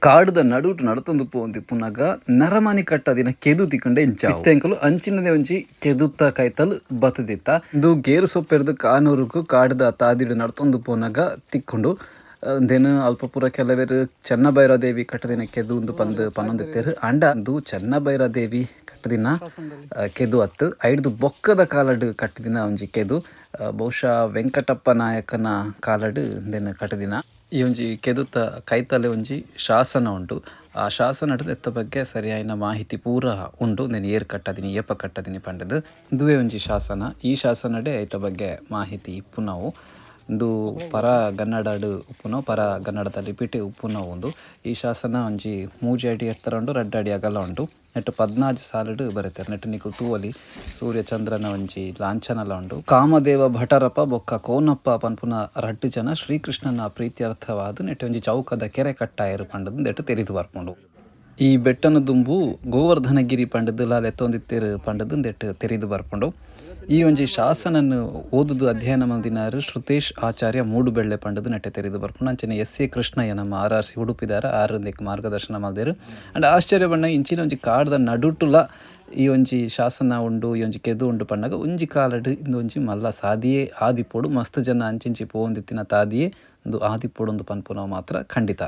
ಕಾಡದ ನಡುಟು ನಡತೊಂದು ಪೋಂದಿ ಪುನಗ ನರಮನಿ ಕಟ್ಟದಿನ ಕೆದು ತಿಕ್ಕಂಡೆ ಇಂಚಾವು ಇತ್ತೆಂಕಲು ಅಂಚಿನನೆ ಒಂಜಿ ಕೆದುತ್ತ ಕೈತಲ್ ಬತ್ತದಿತ್ತ ಇಂದು ಗೇರು ಸೊಪ್ಪೆರ್ದು ಕಾನೂರುಗು ಕಾಡದ ತಾದಿಡು ನಡತೊಂದು ಪೋನಾಗ ತಿಕ್ಕೊಂಡು ದೆನ್ ಅಲ್ಪ ಪೂರ ಕೆಲವೆರು ಚೆನ್ನಭೈರಾದೇವಿ ಕಟ್ಟದಿನ ಕೆದು ಉಂದು ಪಂದ್ ಪನ್ನೊಂದಿತ್ತೇರು ಅಂಡ ಅಂದು ಚೆನ್ನಭೈರಾದೇವಿ ಕಟ್ಟದಿನ ಕೆದು ಅತ್ತು ಐಡ್ದು ಬೊಕ್ಕದ ಕಾಲಡ್ ಕಟ್ಟದಿನ ಒಂಜಿ ಕೆದು ಬಹುಶಃ ವೆಂಕಟಪ್ಪ ನಾಯಕನ ಕಾಲಡ್ ದೆನ್ ಕಟ್ಟದಿನ ಈ ಒಂಜಿ ಕೆದುತ್ತ ಕೈತಲೆ ಒಂಜಿ ಶಾಸನ ಉಂಟು. ಆ ಶಾಸನ ಎತ್ತ ಬಗ್ಗೆ ಸರಿಯಾಯಿನ ಮಾಹಿತಿ ಪೂರ ಉಂಡು. నేను ಏರ್ ಕಟ್ಟದಿನಿ ಏಪ ಕಟ್ಟದಿನಿ ಪಂಡದು ಇಂದುವೇ ಒಂಜಿ ಶಾಸನ. ಈ ಶಾಸನಡೆ ಐತ ಬಗ್ಗೆ ಮಾಹಿತಿ ಇಪ್ಪುನವು ಇಂದು ಪರ ಗನ್ನಡಡ್ ಉಪ್ಪುನವು ಪರ ಗನ್ನಡದ ಲಿಪಿಟ್ ಉಪ್ಪುನವು ಉಂದು. ಈ ಶಾಸನ ಒಂಜಿ 3 ಅಡಿ ಎತ್ತರ ಉಂಡು, 2 ಅಡಿ ಅಗಲ ಉಂಡು. ನೆಟ್ಟು 14 ಸಾಲಡ್ ಬರೆತಾರೆ. ನೆಟ್ಟು ನಿಕುಲು ತೂವಲಿ ಸೂರ್ಯ ಚಂದ್ರನ ಒಂಜಿ ಲಾಂಛನಲ ಉಂಡು. ಕಾಮದೇವ ಭಟರಪ್ಪ ಬೊಕ್ಕ ಕೋನಪ್ಪ ಪನ್ಪುನ ರಡ್ಡು ಜನ ಶ್ರೀಕೃಷ್ಣನ ಪ್ರೀತ್ಯರ್ಥವಾದ ನೆಟ್ಟು ಒಂಜಿ ಚೌಕದ ಕೆರೆ ಕಟ್ಟಾಯರು ಪಂಡದು ನೆಟ್ಟು ತೆರಿದು ಬರ್ಪುಂಡು. ಈ ಬೆಟ್ಟನ ದುಂಬು ಗೋವರ್ಧನಗಿರಿ ಪಂಡದು ಲಾಲ್ ಎತ್ತೊಂದಿತ್ತೇರು ಪಂಡದು ನೆಟ್ಟು ತೆರಿದು ಬರ್ಪುಂಡು. ಈ ಒಂಜಿ ಶಾಸನನ್ನು ಓದುದು ಅಧ್ಯಯನ ಮಂದಿನಾರು ಶ್ರುತೇಶ್ ಆಚಾರ್ಯ ಮೂಡುಬೆಳ್ಳೆ ಪಂಡದು ನೆಟ್ಟೆ ತೆರಿದು ಬರ್ಪುಂಡು. ಅಂಚನೆ ಎಸ್.ಎ. ಕೃಷ್ಣಯ್ಯ ನಮ್ಮ RRC ಉಡುಪಿದಾರ ಆರೊಂದಿಕ್ ಮಾರ್ಗದರ್ಶನ ಮಲ್ದೇರು. ಅಂಡ್ ಆಶ್ಚರ್ಯ ಪಂಡ ಇಂಚಿನ ಒಂಜಿ ಕಾಡ್ದ ನಡುಟುಲ ಈ ಒಂಜಿ ಶಾಸನ ಉಂಡು, ಈ ಒಂಜಿ ಕೆದು ಉಂಡು ಪಂಡಾಗ ಒಂಜಿ ಕಾಲಡ್ ಇಂದು ಒಂಜಿ ಮಲ್ಲ ಸಾದಿಯೇ ಆದಿಪ್ಪೊಡು ಮಸ್ತ್ ಜನ ಅಂಚಿಂಚಿ ಪೋಂದಿತ್ತಿನ ತಾದಿಯೇ ಒಂದು ಆದಿಪ್ಪೊಡು ಒಂದು ಪನ್ಪುನವು ಮಾತ್ರ ಖಂಡಿತ.